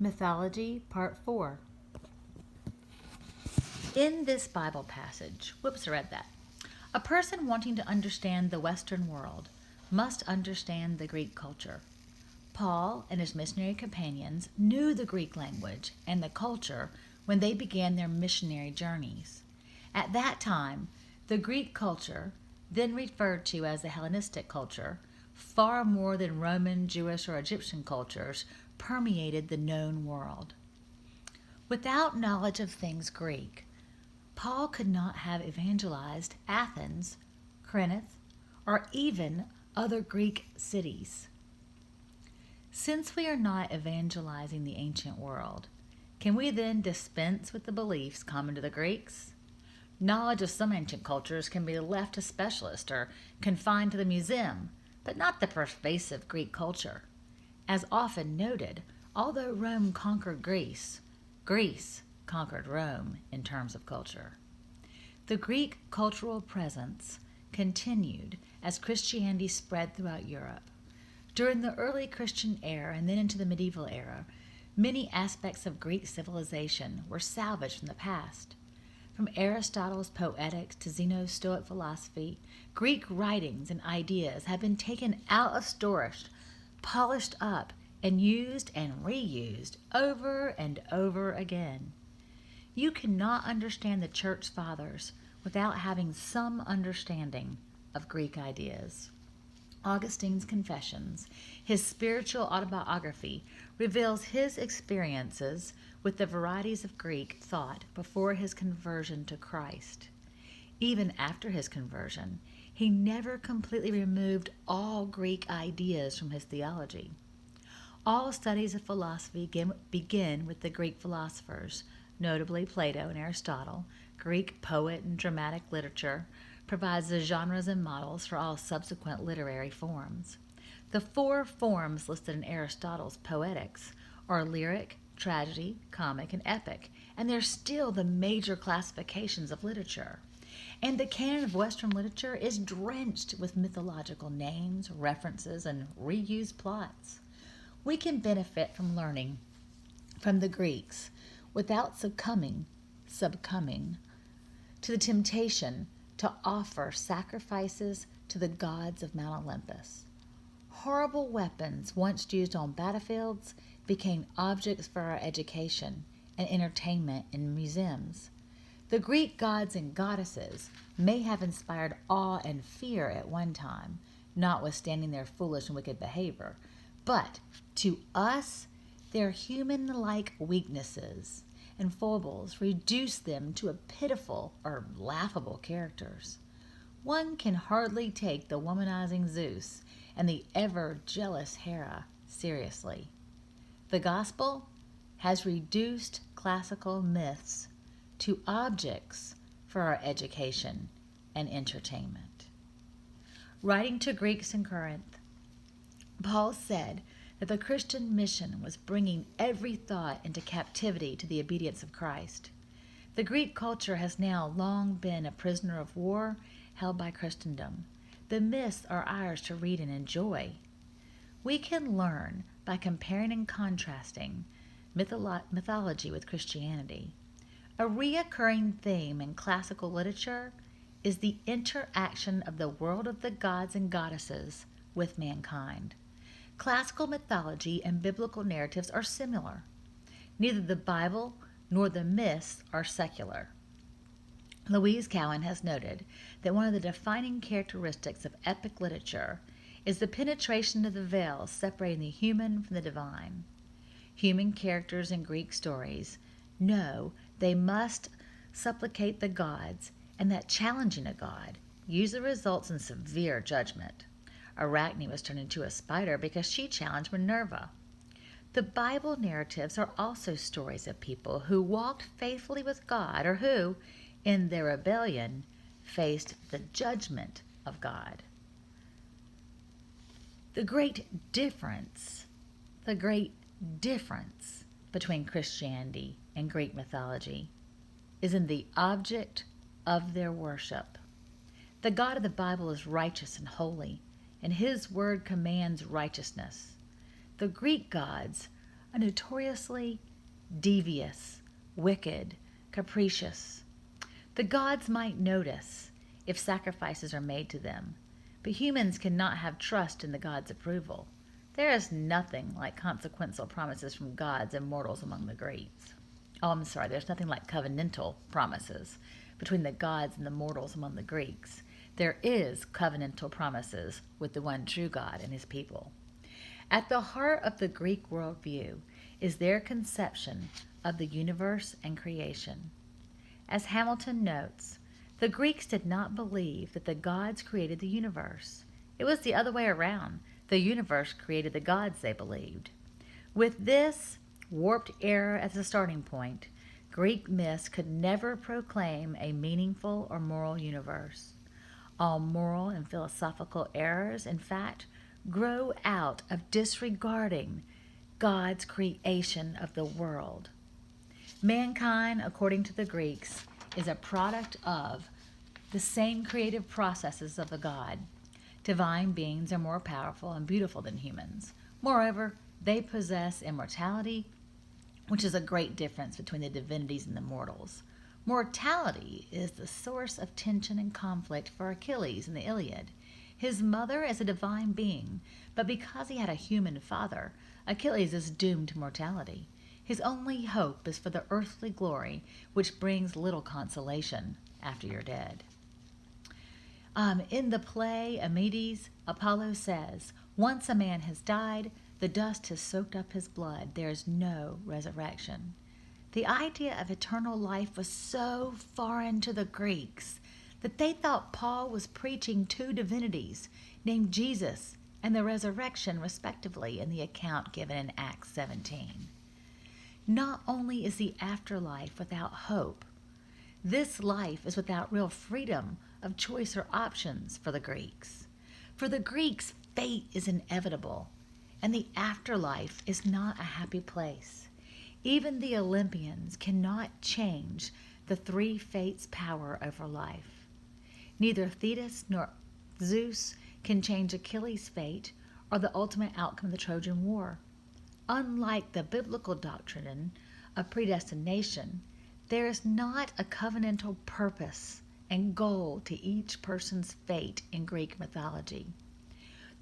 Mythology, Part 4. In this Bible passage, I read that. A person wanting to understand the Western world must understand the Greek culture. Paul and his missionary companions knew the Greek language and the culture when they began their missionary journeys. At that time, the Greek culture, then referred to as the Hellenistic culture, far more than Roman, Jewish, or Egyptian cultures, permeated the known world. Without knowledge of things Greek, Paul could not have evangelized Athens, Corinth, or even other Greek cities. Since we are not evangelizing the ancient world, can we then dispense with the beliefs common to the Greeks? Knowledge of some ancient cultures can be left to specialists or confined to the museum, but not the pervasive Greek culture. As often noted, although Rome conquered Greece, Greece conquered Rome in terms of culture. The Greek cultural presence continued as Christianity spread throughout Europe. During the early Christian era and then into the medieval era, many aspects of Greek civilization were salvaged from the past. From Aristotle's Poetics to Zeno's Stoic philosophy, Greek writings and ideas have been taken out of storage, polished up, and used and reused over and over again. You cannot understand the Church Fathers without having some understanding of Greek ideas. Augustine's Confessions, his spiritual autobiography, reveals his experiences with the varieties of Greek thought before his conversion to Christ. Even after his conversion, he never completely removed all Greek ideas from his theology. All studies of philosophy begin with the Greek philosophers, notably Plato and Aristotle. Greek poet and dramatic literature provides the genres and models for all subsequent literary forms. The four forms listed in Aristotle's Poetics are lyric, tragedy, comic, and epic, and they're still the major classifications of literature. And the canon of Western literature is drenched with mythological names, references, and reused plots. We can benefit from learning from the Greeks without succumbing to the temptation to offer sacrifices to the gods of Mount Olympus. Horrible weapons once used on battlefields became objects for our education and entertainment in museums. The Greek gods and goddesses may have inspired awe and fear at one time, notwithstanding their foolish and wicked behavior, but to us, their human-like weaknesses and foibles reduce them to a pitiful or laughable characters. One can hardly take the womanizing Zeus and the ever-jealous Hera seriously. The gospel has reduced classical myths to objects for our education and entertainment. Writing to Greeks in Corinth, Paul said that the Christian mission was bringing every thought into captivity to the obedience of Christ. The Greek culture has now long been a prisoner of war held by Christendom. The myths are ours to read and enjoy. We can learn by comparing and contrasting mythology with Christianity. A recurring theme in classical literature is the interaction of the world of the gods and goddesses with mankind. Classical mythology and biblical narratives are similar. Neither the Bible nor the myths are secular. Louise Cowan has noted that one of the defining characteristics of epic literature is the penetration of the veil separating the human from the divine. Human characters in Greek stories know they must supplicate the gods, and that challenging a god usually results in severe judgment. Arachne was turned into a spider because she challenged Minerva. The Bible narratives are also stories of people who walked faithfully with God or who, in their rebellion, faced the judgment of God. The great difference between Christianity and Greek mythology is in the object of their worship. The God of the Bible is righteous and holy, and his word commands righteousness. The Greek gods are notoriously devious, wicked, capricious. The gods might notice if sacrifices are made to them, but humans cannot have trust in the gods' approval. There is nothing like consequential promises from gods and mortals among the Greeks. Oh, I'm sorry, there's nothing like covenantal promises between the gods and the mortals among the Greeks. There is covenantal promises with the one true God and his people. At the heart of the Greek worldview is their conception of the universe and creation. As Hamilton notes, the Greeks did not believe that the gods created the universe. It was the other way around. The universe created the gods, they believed. With this warped error as a starting point, Greek myths could never proclaim a meaningful or moral universe. All moral and philosophical errors, in fact, grow out of disregarding God's creation of the world. Mankind, according to the Greeks, is a product of the same creative processes of the God. Divine beings are more powerful and beautiful than humans. Moreover, they possess immortality, which is a great difference between the divinities and the mortals. Mortality is the source of tension and conflict for Achilles in the Iliad. His mother is a divine being, but because he had a human father, Achilles is doomed to mortality. His only hope is for the earthly glory, which brings little consolation after you're dead. In the play Amides, Apollo says, "Once a man has died, the dust has soaked up his blood. There is no resurrection." The idea of eternal life was so foreign to the Greeks that they thought Paul was preaching two divinities named Jesus and the resurrection, respectively, in the account given in Acts 17. Not only is the afterlife without hope, this life is without real freedom of choice or options for the Greeks. For the Greeks, fate is inevitable, and the afterlife is not a happy place. Even the Olympians cannot change the three fates' power over life. Neither Thetis nor Zeus can change Achilles' fate or the ultimate outcome of the Trojan War. Unlike the biblical doctrine of predestination, there is not a covenantal purpose and goal to each person's fate in Greek mythology.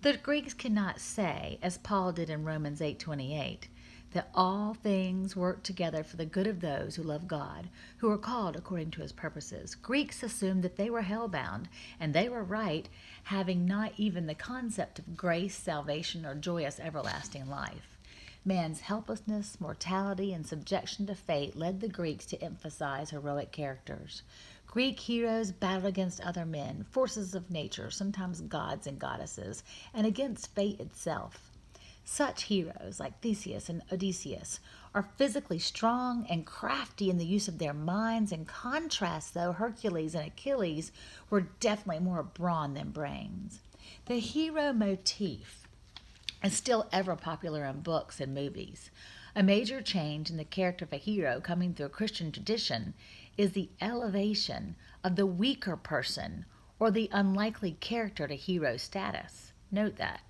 The Greeks cannot say, as Paul did in Romans 8:28, that all things work together for the good of those who love God, who are called according to his purposes. Greeks assumed that they were hellbound, and they were right, having not even the concept of grace, salvation, or joyous everlasting life. Man's helplessness, mortality, and subjection to fate led the Greeks to emphasize heroic characters. Greek heroes battled against other men, forces of nature, sometimes gods and goddesses, and against fate itself. Such heroes, like Theseus and Odysseus, are physically strong and crafty in the use of their minds. In contrast, though, Hercules and Achilles were definitely more brawn than brains. The hero motif is still ever popular in books and movies. A major change in the character of a hero coming through a Christian tradition is the elevation of the weaker person or the unlikely character to hero status. Note that.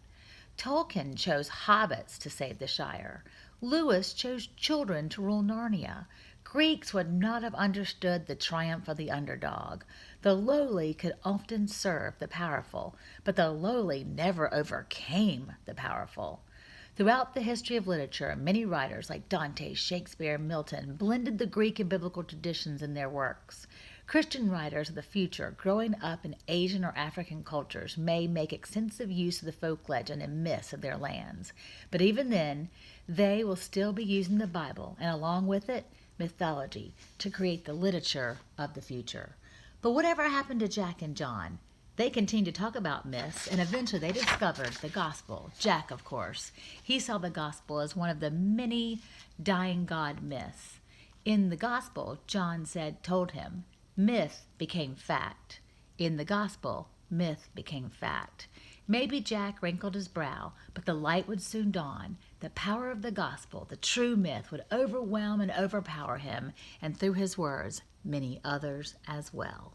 Tolkien chose hobbits to save the Shire. Lewis chose children to rule Narnia. Greeks would not have understood the triumph of the underdog. The lowly could often serve the powerful, but the lowly never overcame the powerful. Throughout the history of literature, many writers like Dante, Shakespeare, and Milton blended the Greek and biblical traditions in their works. Christian writers of the future, growing up in Asian or African cultures, may make extensive use of the folk legend and myths of their lands. But even then, they will still be using the Bible, and along with it, mythology, to create the literature of the future. But whatever happened to Jack and John? They continued to talk about myths, and eventually they discovered the gospel. Jack, of course. He saw the gospel as one of the many dying God myths. In the gospel, John told him, myth became fact. In the gospel, myth became fact. Maybe Jack wrinkled his brow, but the light would soon dawn. The power of the gospel, the true myth, would overwhelm and overpower him, and through his words, many others as well.